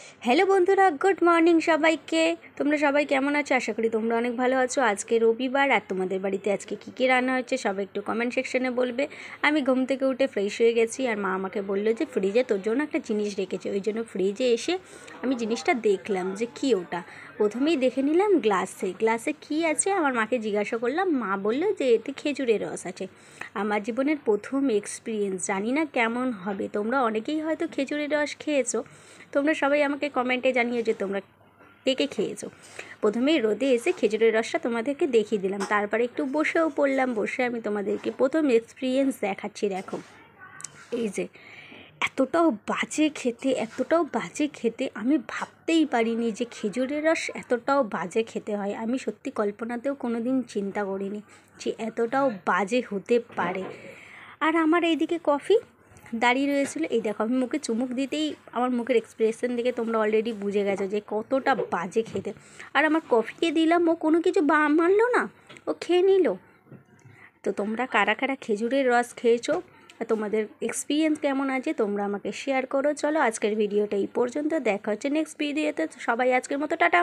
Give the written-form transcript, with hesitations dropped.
Hello বন্ধুরা, good morning সবাইকে। তোমরা সবাই কেমন আছো? আশা করি তোমরা অনেক ভালো আছো। আজকে রবিবার, আর তোমাদের বাড়িতে আজকে কী রান্না হচ্ছে সবাই একটু কমেন্ট সেকশনে বলবে। আমি ঘুম থেকে উঠে ফ্রেশ হয়ে গেছি, আর মা আমাকে বললো যে ফ্রিজে তোর জন্য একটা জিনিস রেখেছে। ওই জন্য ফ্রিজে এসে আমি জিনিসটা দেখলাম যে কী ওটা। প্রথমেই দেখে নিলাম গ্লাসে কী আছে। আমার মাকে জিজ্ঞাসা করলাম, মা বললো যে এতে খেজুরের রস আছে। আমার জীবনের প্রথম এক্সপিরিয়েন্স, জানি না কেমন হবে। তোমরা অনেকেই হয়তো খেজুরের রস খেয়েছো। তোমরা সবাই আমাকে কমেন্টে জানিয়ে যে তোমরা কে খেয়েছো। প্রথমেই রোদে এসে খেজুরের রসটা তোমাদেরকে দেখিয়ে দিলাম, তারপরে একটু বসেও পড়লাম। বসে আমি তোমাদেরকে প্রথম এক্সপিরিয়েন্স দেখাচ্ছি। দেখো, এই যে এতটাও বাজে খেতে আমি ভাবতেই পারিনি যে খেজুরের রস এতটাও বাজে খেতে হয়। আমি সত্যি কল্পনাতেও কোনো দিন চিন্তা করিনি যে এতটাও বাজে হতে পারে। আর আমার এইদিকে কফি দাঁড়িয়ে রয়েছিল। এই দেখো, আমি মুখে চুমুক দিতেই আমার মুখের এক্সপ্রেশন দেখে তোমরা অলরেডি বুঝে গেছো যে কতটা বাজে খেতে। আর আমার কফিকে দিলাম, ও কোনো কিছু মানলো না, ও খেয়ে নিল। তো তোমরা কারা কারা খেজুরের রস খেয়েছো, তোমাদের এক্সপিরিয়েন্স কেমন আছে তোমরা আমাকে শেয়ার করো। চলো, আজকের ভিডিওটা এই পর্যন্ত। দেখা হচ্ছে নেক্সট ভিডিওতে। সবাই আজকের মতো টাটা।